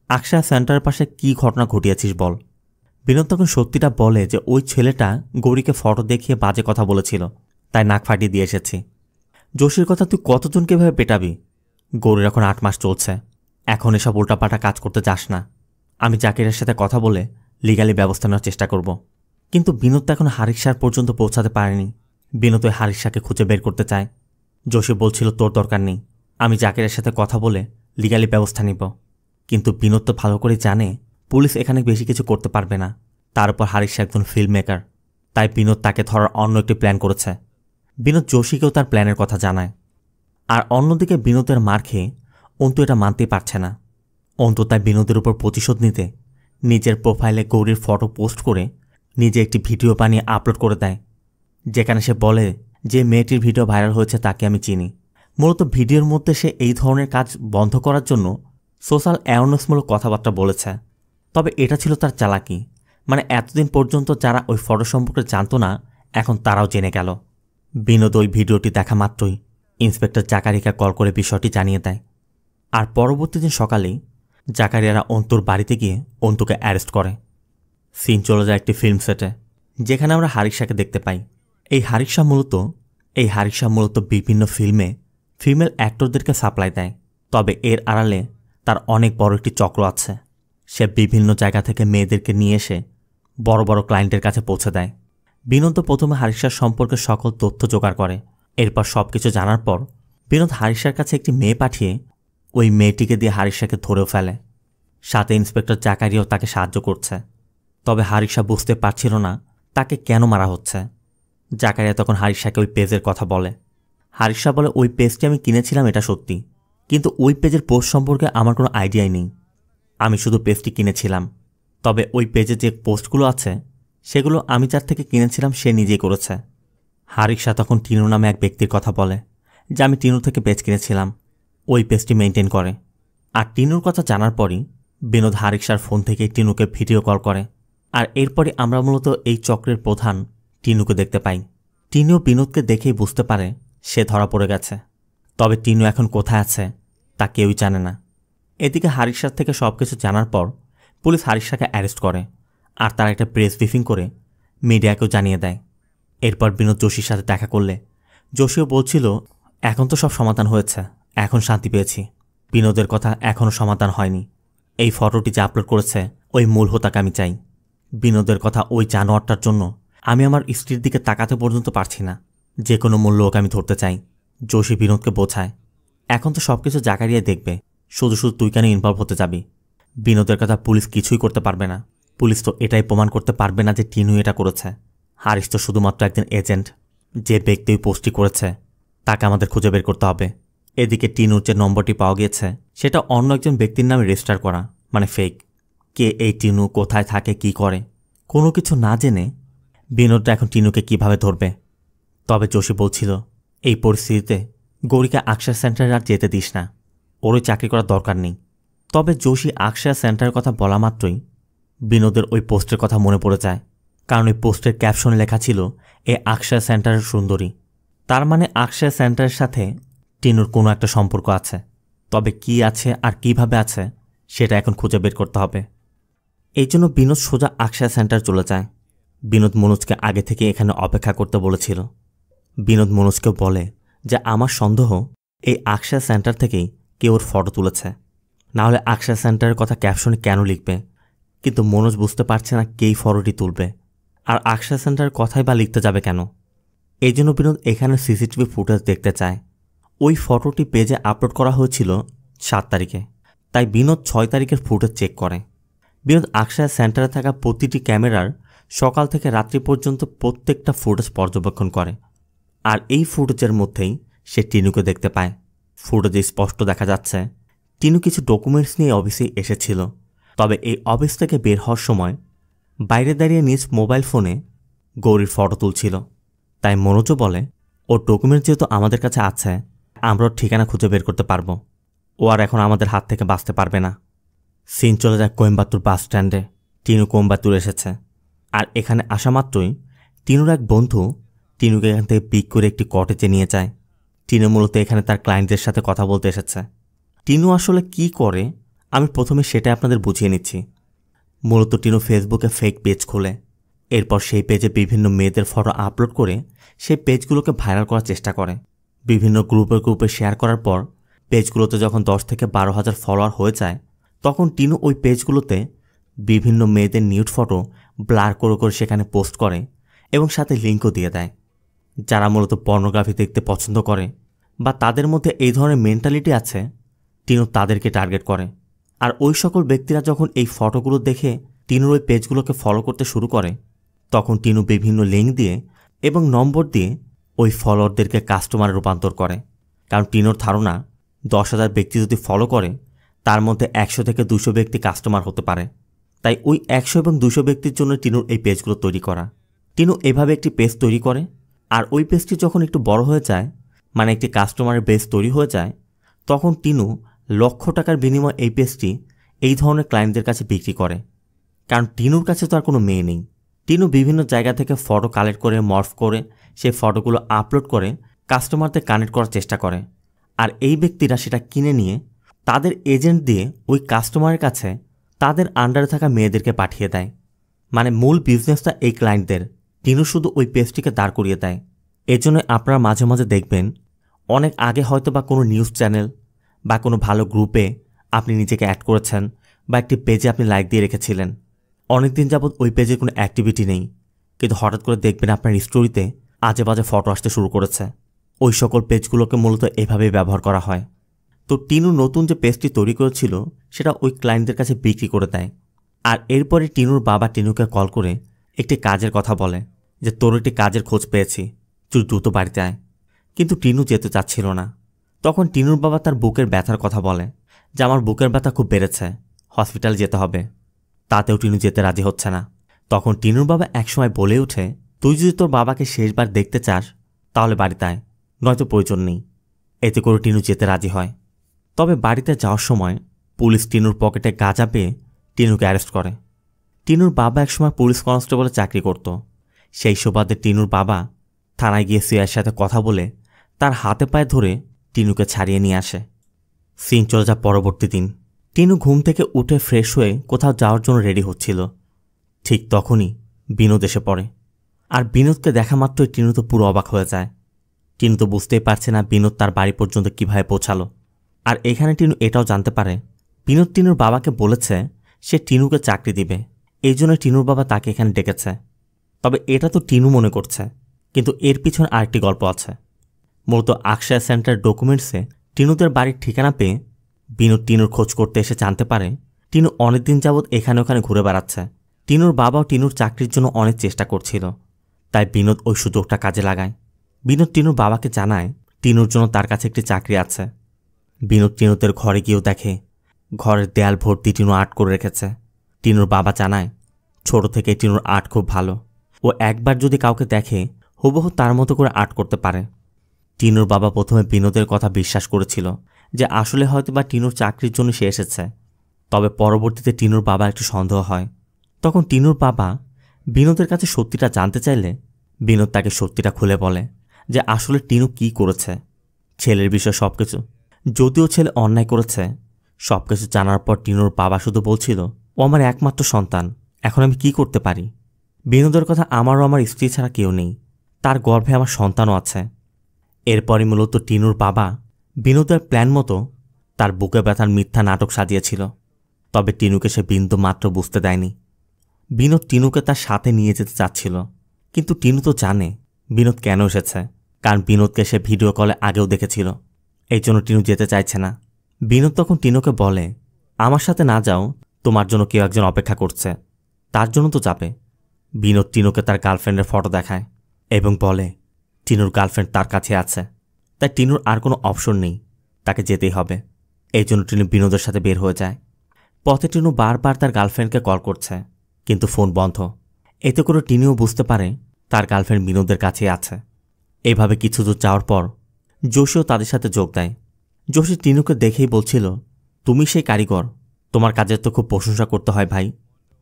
আকশা সেন্টারের পাশে কি ঘটনা ঘটিয়েছিস বল। বিনোদ তখন সত্যিটা বলে যে ওই ছেলেটা গৌরীকে ফটো দেখিয়ে বাজে কথা বলেছিল, তাই নাক ফাটিয়ে দিয়ে এসেছি। যোশীর কথা তুই কতজনকে ভেবে পেটাবি? গৌরীর এখন 8 মাস চলছে, এখন এসব উল্টাপাল্টা কাজ করতে যাস না। আমি জাকিরের সাথে কথা বলে লিগালি ব্যবস্থা নেওয়ার চেষ্টা করব। কিন্তু বিনোদ তো এখন হারিকশার পর্যন্ত পৌঁছাতে পারেনি। বিনোদ ওই হারিকশাকে খুঁজে বের করতে চায়। যোশী বলছিল তোর দরকার নেই, আমি জাকিরের সাথে কথা বলে লিগালি ব্যবস্থা নিব। কিন্তু বিনোদ তো ভালো করে জানে পুলিশ এখানে বেশি কিছু করতে পারবে না, তার উপর হারিকশা একজন ফিল্ম মেকার, তাই বিনোদ তাকে ধরার অন্য একটি প্ল্যান করেছে। বিনোদ যোশীকেও তার প্ল্যানের কথা জানায়। আর অন্যদিকে বিনোদের মার খেয়ে অন্তু এটা মানতেই পারছে না। অন্তু তাই বিনোদের উপর প্রতিশোধ নিতে নিজের প্রোফাইলে গৌরীর ফটো পোস্ট করে নিজে একটি ভিডিও বানিয়ে আপলোড করে দেয়, যেখানে সে বলে যে মেয়েটির ভিডিও ভাইরাল হয়েছে তাকে আমি চিনি। মূলত ভিডিওর মধ্যে সে এই ধরনের কাজ বন্ধ করার জন্য সোশ্যাল অ্যাওয়ারনেসমূলক কথাবার্তা বলেছে। তবে এটা ছিল তার চালাকি, মানে এতদিন পর্যন্ত যারা ওই ফটো সম্পর্কে জানতো না, এখন তারাও জেনে গেল। বিনোদ ওই ভিডিওটি দেখা মাত্রই ইন্সপেক্টর জাকারিয়াকে কল করে বিষয়টি জানিয়ে দেয়। আর পরবর্তী দিন সকালেই জাকারিয়ারা অন্তুর বাড়িতে গিয়ে অন্তুকে অ্যারেস্ট করে। সিন চলে যায় একটি ফিল্ম সেটে, যেখানে আমরা হারিসাকে দেখতে পাই। এই হারিসা মূলত বিভিন্ন ফিল্মে ফিমেল অ্যাক্টরদেরকে সাপ্লাই দেয়। তবে এর আড়ালে তার অনেক বড় একটি চক্র আছে। সে বিভিন্ন জায়গা থেকে মেয়েদেরকে নিয়ে এসে বড় বড় ক্লায়েন্টের কাছে পৌঁছে দেয়। বিনোদ প্রথমে হারিসার সম্পর্কে সকল তথ্য জোগাড় করে। এরপর সবকিছু জানার পর বিনোদ হারিসার কাছে একটি মেয়ে পাঠিয়ে ওই মেয়েটিকে দিয়ে হারিসাকে ধরেও ফেলে। সাথে ইন্সপেক্টর জাকারিয়াও তাকে সাহায্য করছে। তবে হারিসা বুঝতে পারছিল না তাকে কেন মারা হচ্ছে। জাকারিয়া তখন হারিসাকে ওই পেজের কথা বলে। হারিসা বলে, ওই পেজটি আমি কিনেছিলাম, এটা সত্যি, কিন্তু ওই পেজের পোস্ট সম্পর্কে আমার কোনো আইডিয়াই নেই। আমি শুধু পেজটি কিনেছিলাম। তবে ওই পেজে যে পোস্টগুলো আছে সেগুলো আমি যার থেকে কিনেছিলাম সে নিজেই করেছে। হারিসা তখন টিনু নামে এক ব্যক্তির কথা বলে যে আমি টিনু থেকে পেজ কিনেছিলাম, ওই পেজটি মেনটেন করে। আর টিনুর কথা জানার পরই বিনোদ হারিসার ফোন থেকে টিনুকে ভিডিও কল করে। আর এরপরই আমরা মূলত এই চক্রের প্রধান টিনুকে দেখতে পাই। টিনু বিনোদকে দেখেই বুঝতে পারে সে ধরা পড়ে গেছে। তবে টিনু এখন কোথায় আছে তা কেউই জানে না। এদিকে হারিসার থেকে সবকিছু জানার পর পুলিশ হারিসাকে অ্যারেস্ট করে আর তার একটা প্রেস ব্রিফিং করে মিডিয়াকেও জানিয়ে দেয়। এরপর বিনোদ যোশীর সাথে দেখা করলে যোশীও বলছিল, এখন তো সব সমাধান হয়েছে, এখন শান্তি পেয়েছি। বিনোদের কথা এখনও সমাধান হয়নি। এই ফটোটি যে আপলোড করেছে ওই মূল হোতাকে আমি চাই। বিনোদের কথা ওই জানোয়ারটার জন্য আমি আমার স্ত্রীর দিকে তাকাতে পর্যন্ত পারছি না। যে কোনো মূল্য ওকে আমি ধরতে চাই। যোশী বিনোদকে বোঝায়, এখন তো সবকিছু জাকারিয়াই দেখবে, শুধু শুধু তুই কেন ইনভলভ হতে যাবি? বিনোদের কথা পুলিশ কিছুই করতে পারবে না। পুলিশ তো এটাই প্রমাণ করতে পারবে না যে টিনু এটা করেছে। হারিস তো শুধুমাত্র একজন এজেন্ট। যে ব্যক্তি ওই পোস্টটি করেছে তাকে আমাদের খুঁজে বের করতে হবে। এদিকে টিনুর যে নম্বরটি পাওয়া গিয়েছে সেটা অন্য একজন ব্যক্তির নামে রেজিস্টার করা, মানে ফেক। কে এই টিনু, কোথায় থাকে, কি করে, কোনো কিছু না জেনে বিনোদটা এখন টিনুকে কিভাবে ধরবে? তবে যোশী বলছিল, এই পরিস্থিতিতে গৌরীকে আকশার সেন্টারে আর যেতে দিস না, ওরই চাকরি করার দরকার নেই। তবে যোশী আকশার সেন্টারের কথা বলা মাত্রই বিনোদের ওই পোস্টের কথা মনে পড়ে যায়। কারণ ওই পোস্টের ক্যাপশনে লেখা ছিল, এ আকশার সেন্টারের সুন্দরী। তার মানে আকশার সেন্টারের সাথে টিনুর কোনো একটা সম্পর্ক আছে। তবে কি আছে আর কিভাবে আছে সেটা এখন খুঁজে বের করতে হবে। এই জন্য বিনোদ সোজা আকশার সেন্টার চলে যায়। বিনোদ মনোজকে আগে থেকে এখানে অপেক্ষা করতে বলেছিল। বিনোদ মনোজকেও বলে যে আমার সন্দেহ এই আকশার সেন্টার থেকেই কেউ ওর ফটো তুলেছে, নাহলে আকশার সেন্টারের কথা ক্যাপশনে কেন লিখবে? কিন্তু মনোজ বুঝতে পারছে না কেই ফটোটি তুলবে, আর আকশার সেন্টারের কথাই বা লিখতে যাবে কেন। এই জন্য বিনোদ এখানে সিসিটিভি ফুটেজ দেখতে চায়। ওই ফটোটি পেজে আপলোড করা হয়েছিল 7 তারিখে, তাই বিনোদ 6 তারিখের ফুটেজ চেক করে। বিনোদ আকশার সেন্টারে থাকা প্রতিটি ক্যামেরার সকাল থেকে রাত্রি পর্যন্ত প্রত্যেকটা ফুটেজ পর্যবেক্ষণ করে। আর এই ফুটেজের মধ্যেই সে টিনুকে দেখতে পায়। ফুটেজে স্পষ্ট দেখা যাচ্ছে টিনু কিছু ডকুমেন্টস নিয়ে অফিসে এসেছিল। তবে এই অফিস থেকে বের হওয়ার সময় বাইরে দাঁড়িয়ে নিজ মোবাইল ফোনে গৌরীর ফটো তুলছিল। তাই মনোজও বলে, ওর ডকুমেন্টস যেহেতু আমাদের কাছে আছে, আমরা ওর ঠিকানা খুঁজে বের করতে পারবো। ও আর এখন আমাদের হাত থেকে বাঁচতে পারবে না। সিন চলে যায় কোয়েম্বাটুর বাস স্ট্যান্ডে। টিনু কোয়েম্বাটুর এসেছে। আর এখানে আসা মাত্রই টিনুর এক বন্ধু টিনুকে এখান থেকে পিক করে একটি কটেজে নিয়ে যায়। টিনু মূলত এখানে তার ক্লায়েন্টদের সাথে কথা বলতে এসেছে। টিনু আসলে কি করে আমি প্রথমে সেটা আপনাদের বুঝিয়ে নিচ্ছি। মূলত টিনু ফেসবুকে ফেক পেজ খোলে। এরপর সেই পেজে বিভিন্ন মেয়েদের ফটো আপলোড করে সেই পেজগুলোকে ভাইরাল করার চেষ্টা করে। বিভিন্ন গ্রুপে শেয়ার করার পর পেজগুলোতে যখন 10 থেকে 12,000 ফলোয়ার হয়ে যায়, তখন টিনু ওই পেজগুলোতে বিভিন্ন মেয়েদের নিউড ফটো ব্লার করে সেখানে পোস্ট করে এবং সাথে লিঙ্কও দিয়ে দেয়। যারা মূলত পর্নোগ্রাফি দেখতে পছন্দ করে বা তাদের মধ্যে এই ধরনের মেন্টালিটি আছে, টিনু তাদেরকে টার্গেট করে। আর ওই সকল ব্যক্তিরা যখন এই ফটোগুলো দেখে টিনুর ওই পেজগুলোকে ফলো করতে শুরু করে, তখন টিনু বিভিন্ন লিঙ্ক দিয়ে এবং নম্বর দিয়ে ওই ফলোয়ারদেরকে কাস্টমারে রূপান্তর করে। কারণ টিনুর ধারণা 10,000 ব্যক্তি যদি ফলো করে তার মধ্যে 100 থেকে 200 ব্যক্তি কাস্টমার হতে পারে। তাই ওই 100 এবং 200 ব্যক্তির জন্য টিনুর এই পেজগুলো তৈরি করা। টিনু এভাবে একটি পেজ তৈরি করে। আর ওই পেজটি যখন একটু বড় হয়ে যায়, মানে একটি কাস্টমারের বেস তৈরি হয়ে যায়, তখন টিনু লক্ষ টাকার বিনিময়ে এই পেজটি এই ধরনের ক্লায়েন্টদের কাছে বিক্রি করে। কারণ টিনুর কাছে তো আর কোনো মেয়ে নেই। টিনু বিভিন্ন জায়গা থেকে ফটো কালেক্ট করে মর্ফ করে সেই ফটোগুলো আপলোড করে কাস্টমারদের কানেক্ট করার চেষ্টা করে। আর এই ব্যক্তিরা সেটা কিনে নিয়ে তাদের এজেন্ট দিয়ে ওই কাস্টমারের কাছে তাদের আন্ডারে থাকা মেয়েদেরকে পাঠিয়ে দেয়। মানে মূল বিজনেসটা এই ক্লায়েন্টদের, টিনু শুধু ওই পেজটিকে দাঁড় করিয়ে দেয়। এজন্য আপনারা মাঝে মাঝে দেখবেন অনেক আগে হয়তো বা কোনো নিউজ চ্যানেল বা কোনো ভালো গ্রুপে আপনি নিজেকে অ্যাড করেছেন বা একটি পেজে আপনি লাইক দিয়ে রেখেছিলেন। অনেকদিন যাবৎ ওই পেজে কোনো অ্যাক্টিভিটি নেই, কিন্তু হঠাৎ করে দেখবেন আপনার স্টোরিতে আজে বাজে ফটো আসতে শুরু করেছে। ওই সকল পেজগুলোকে মূলত এভাবেই ব্যবহার করা হয়। তো টিনু নতুন যে পেজটি তৈরি করেছিল সেটা ওই ক্লায়েন্টদের কাছে বিক্রি করে দেয়। আর এরপরে টিনুর বাবা টিনুকে কল করে একটি কাজের কথা বলে যে তোর একটি কাজের খোঁজ পেয়েছি, তুই দ্রুত বাড়িতে আয়। কিন্তু টিনু যেতে চাচ্ছিল না। তখন টিনুর বাবা তার বুকের ব্যথার কথা বলে যে আমার বুকের ব্যথা খুব বেড়েছে, হসপিটালে যেতে হবে। তাতেও টিনু যেতে রাজি হচ্ছে না। তখন টিনুর বাবা একসময় বলে ওঠে, তুই যদি তোর বাবাকে শেষবার দেখতে চাস তাহলে বাড়িতে আয়, নয়তো প্রয়োজন নেই। এতে করে টিনু যেতে রাজি হয়। তবে বাড়িতে যাওয়ার সময় পুলিশ টিনুর পকেটে গাঁজা পেয়ে টিনুকে অ্যারেস্ট করে। টিনুর বাবা একসময় পুলিশ কনস্টেবলে চাকরি করত। সেই সুবাদে টিনুর বাবা থানায় গিয়ে সিআইয়ের সাথে কথা বলে তার হাতে পায়ে ধরে টিনুকে ছাড়িয়ে নিয়ে আসে। সিন চলে যায় পরবর্তী দিন। টিনু ঘুম থেকে উঠে ফ্রেশ হয়ে কোথাও যাওয়ার জন্য রেডি হচ্ছিল। ঠিক তখনই বিনোদ এসে পড়ে। আর বিনোদকে দেখা মাত্রই টিনু তো পুরো অবাক হয়ে যায়। টিনু তো বুঝতেই পারছে না বিনোদ তার বাড়ি পর্যন্ত কিভাবে পৌঁছালো। আর এখানে টিনু এটাও জানতে পারে বিনোদ টিনুর বাবাকে বলেছে সে টিনুকে চাকরি দিবে, এই জন্য টিনুর বাবা তাকে এখানে ডেকেছে। তবে এটা তো টিনু মনে করছে, কিন্তু এর পিছনে আরেকটি গল্প আছে। মূলত আকশায়া সেন্টার ডকুমেন্টসে টিনুদের বাড়ির ঠিকানা পেয়ে বিনোদ টিনুর খোঁজ করতে এসে জানতে পারে টিনু অনেকদিন যাবৎ এখানে ওখানে ঘুরে বেড়াচ্ছে। টিনুর বাবাও টিনুর চাকরির জন্য অনেক চেষ্টা করছিল, তাই বিনোদ ওই সুযোগটা কাজে লাগায়। বিনোদ টিনুর বাবাকে জানায় টিনুর জন্য তার কাছে একটি চাকরি আছে। বিনোদ টিনুদের ঘরে গিয়েও দেখে ঘরের দেয়াল ভর্তি টিনু আর্ট করে রেখেছে। টিনুর বাবা জানায় ছোট থেকে টিনুর আর্ট খুব ভালো, ও একবার যদি কাউকে দেখে হুবহু তার মতো করে আর্ট করতে পারে। টিনুর বাবা প্রথমে বিনোদের কথা বিশ্বাস করেছিল যে আসলে হয়তো বা টিনুর চাকরির জন্য সে এসেছে। তবে পরবর্তীতে টিনুর বাবা একটু সন্দেহ হয়। তখন টিনুর বাবা বিনোদের কাছে সত্যিটা জানতে চাইলে বিনোদ তাকে সত্যিটা খুলে বলে যে আসলে টিনু কি করেছে। ছেলের বিষয়ে সবকিছু, যদিও ছেলে অন্যায় করেছে, সবকিছু জানার পর টিনুর বাবা শুধু বলছিল ও আমার একমাত্র সন্তান, এখন আমি কি করতে পারি। বিনোদের কথা আমারও আমার স্ত্রী ছাড়া কেউ নেই, তার গর্ভে আমার সন্তানও আছে। এরপরই মূলত টিনুর বাবা বিনোদের প্ল্যান মতো তার বুকে ব্যথার মিথ্যা নাটক সাজিয়েছিল। তবে টিনুকে সে বিন্দু মাত্র বুঝতে দেয়নি। বিনোদ টিনুকে তার সাথে নিয়ে যেতে চাচ্ছিল, কিন্তু টিনু তো জানে বিনোদ কেন এসেছে, কারণ বিনোদকে সে ভিডিও কলে আগেও দেখেছিল। এই জন্য টিনু যেতে চাইছে না। বিনোদ তখন টিনুকে বলে আমার সাথে না যাও, তোমার জন্য কেউ একজন অপেক্ষা করছে, তার জন্য তো যাবে। বিনোদ টিনুকে তার গার্লফ্রেন্ডের ফটো দেখায় এবং বলে টিনুর গার্লফ্রেন্ড তার কাছে আছে, তাই টিনুর আর কোনো অপশন নেই, তাকে যেতেই হবে। এই জন্য টিনু বিনোদের সাথে বের হয়ে যায়। পথে টিনু বারবার তার গার্লফ্রেন্ডকে কল করছে, কিন্তু ফোন বন্ধ। এতে করে টিনুও বুঝতে পারে তার গার্লফ্রেন্ড বিনোদের কাছেই আছে। এইভাবে কিছু দূর যাওয়ার পর যোশীও তাদের সাথে যোগ দেয়। যোশী টিনুকে দেখেই বলছিল তুমি সেই কারিগর, তোমার কাজের তো খুব প্রশংসা করতে হয় ভাই।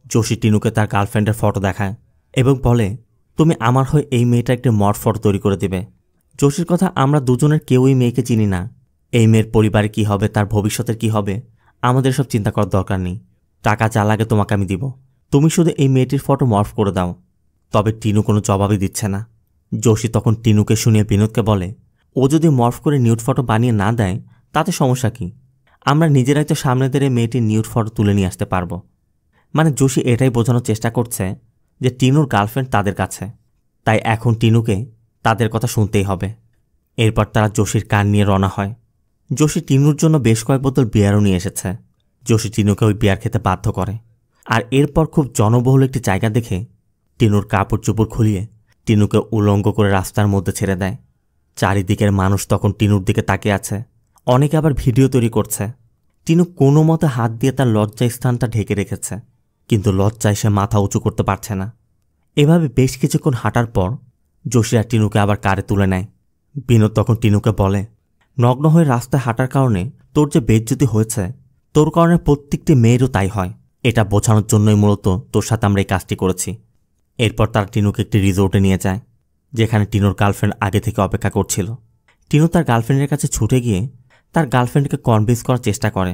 যোশী টিনুকে তার গার্লফ্রেন্ডের ফটো দেখায় এবং বলে তুমি আমার হয়ে এই মেয়েটা একটি মড ফটো তৈরি করে দিবে। যোশীর কথা আমরা দুজনের কেউই মেয়েকে চিনি না, এই মেয়ের পরিবারে কি হবে, তার ভবিষ্যতের কি হবে, আমাদের সব চিন্তা করার দরকার নেই। টাকা যা লাগে তোমাকে আমি দিব, তুমি শুধু এই মেয়েটির ফটো মর্ফ করে দাও। তবে টিনু কোনো জবাবই দিচ্ছে না। যোশী তখন টিনুকে শুনিয়ে বিনোদকে বলে ও যদি মর্ফ করে নিউড ফটো বানিয়ে না দেয় তাতে সমস্যা কি, আমরা নিজেরাই তো সামনে দিয়ে মেয়েটির নিউড ফটো তুলে নিয়ে আসতে পারবো। মানে যোশী এটাই বোঝানোর চেষ্টা করছে যে টিনুর গার্লফ্রেন্ড তাদের কাছে, তাই এখন টিনুকে তাদের কথা শুনতেই হবে। এরপর তারা যোশীর কান নিয়ে রওনা হয়। যোশী টিনুর জন্য বেশ কয়েক বোতল বিয়ারও নিয়ে এসেছে। যোশী টিনুকে ওই বিয়ার খেতে বাধ্য করে। আর এরপর খুব জনবহুল একটি জায়গা দেখে টিনুর কাপড় চোপড় খুলিয়ে টিনুকে উলঙ্গ করে রাস্তার মধ্যে ছেড়ে দেয়। চারিদিকের মানুষ তখন টিনুর দিকে তাকিয়ে আছে, অনেকে আবার ভিডিও তৈরি করছে। টিনু কোনো মতে হাত দিয়ে তার লজ্জা স্থানটা ঢেকে রেখেছে, কিন্তু লজ্জায় সে মাথা উঁচু করতে পারছে না। এভাবে বেশ কিছুক্ষণ হাঁটার পর যোশী আর টিনুকে আবার কারে তুলে নেয়। বিনোদ তখন টিনুকে বলে নগ্ন হয়ে রাস্তায় হাঁটার কারণে তোর যে বেইজ্জতি হয়েছে, তোর কারণে প্রত্যেকটি মেয়েরও তাই হয়, এটা বোঝানোর জন্যই মূলত তোর সাথে আমরা এই কাজটি করেছি। এরপর তারা টিনুকে একটি রিসোর্টে নিয়ে যায়, যেখানে টিনুর গার্লফ্রেন্ড আগে থেকে অপেক্ষা করছিল। টিনু তার গার্লফ্রেন্ডের কাছে ছুটে গিয়ে তার গার্লফ্রেন্ডকে কনভিন্স করার চেষ্টা করে,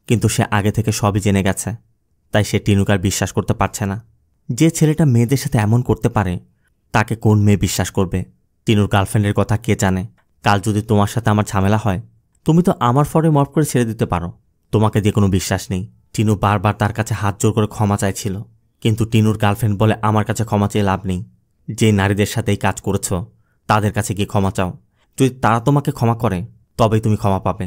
কিন্তু সে আগে থেকে সবই জেনে গেছে। তাই সে টিনুকে আর বিশ্বাস করতে পারছে না। যে ছেলেটা মেয়েদের সাথে এমন করতে পারে তাকে কোন মেয়ে বিশ্বাস করবে? টিনুর গার্লফ্রেন্ডের কথা কে জানে? কাল যদি তোমার সাথে আমার ঝামেলা হয়, তুমি তো আমার ফরে মফ করে ছেড়ে দিতে পারো। তোমাকে দিয়ে কোনো বিশ্বাস নেই। টিনু বারবার তার কাছে হাত জোর করে ক্ষমা চাইছিল, কিন্তু টিনুর গার্লফ্রেন্ড বলে, আমার কাছে ক্ষমা চেয়ে লাভ নেই। যে নারীদের সাথে এই কাজ করেছ তাদের কাছে গিয়ে ক্ষমা চাও। যদি তারা তোমাকে ক্ষমা করে তবেই তুমি ক্ষমা পাবে।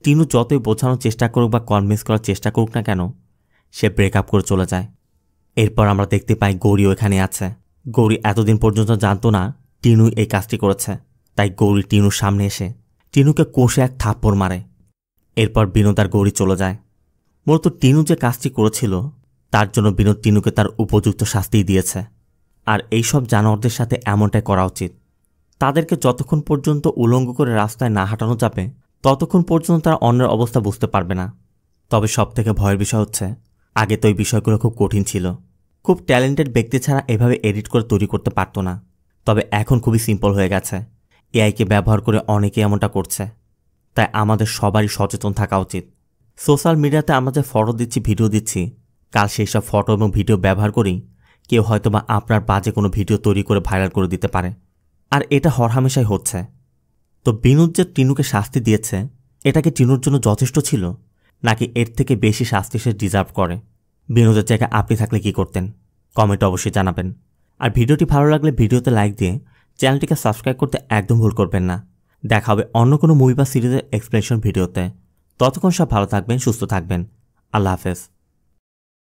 টিনু যতই বোঝানোর চেষ্টা করুক বা কনভিন্স করার চেষ্টা করুক না কেন, সে ব্রেকআপ করে চলে যায়। এরপর আমরা দেখতে পাই গৌরীও এখানে আছে। গৌরী এতদিন পর্যন্ত জানতো না টিনু এই কাজটি করেছে। তাই গৌরী টিনুর সামনে এসে টিনুকে কষে এক থাপ্পড় মারে। এরপর বিনোদ আর গৌরী চলে যায়। মূলত টিনু যে কাজটি করেছিল তার জন্য বিনোদ টিনুকে তার উপযুক্ত শাস্তি দিয়েছে। আর এইসব জানোয়ারদের সাথে এমনটাই করা উচিত। তাদেরকে যতক্ষণ পর্যন্ত উলঙ্গ করে রাস্তায় না হাঁটানো যাবে ততক্ষণ পর্যন্ত তারা অন্যের অবস্থা বুঝতে পারবে না। তবে সবথেকে ভয়ের বিষয় হচ্ছে, আগে তো এই বিষয়গুলো খুব কঠিন ছিল। খুব ট্যালেন্টেড ব্যক্তি ছাড়া এভাবে এডিট করে তৈরি করতে পারত না। তবে এখন খুবই সিম্পল হয়ে গেছে। এআইকে ব্যবহার করে অনেকে এমনটা করছে। তাই আমাদের সবারই সচেতন থাকা উচিত। সোশ্যাল মিডিয়াতে আমরা যে ফটো দিচ্ছি, ভিডিও দিচ্ছি, কাল সেই সব ফটো এবং ভিডিও ব্যবহার করেই কেউ হয়তোবা আপনার বাজে কোনো ভিডিও তৈরি করে ভাইরাল করে দিতে পারে। আর এটা হরহামেশাই হচ্ছে। তো বিনোদ যে টিনুকে শাস্তি দিয়েছে, এটা কি টিনুর জন্য যথেষ্ট ছিল, নাকি এর থেকে বেশি শাস্তি সে ডিজার্ভ করে? বিনোদের জায়গায় আপনি থাকলে কি করতেন? কমেন্টে অবশ্যই জানাবেন। আর ভিডিওটি ভালো লাগলে ভিডিওতে লাইক দিয়ে চ্যানেলটিকে সাবস্ক্রাইব করতে একদম ভুল করবেন না। দেখা হবে অন্য কোনো মুভি বা সিরিজের এক্সপ্লেনেশন ভিডিওতে। ততক্ষণ সব ভালো থাকবেন, সুস্থ থাকবেন। আল্লাহ হাফেজ।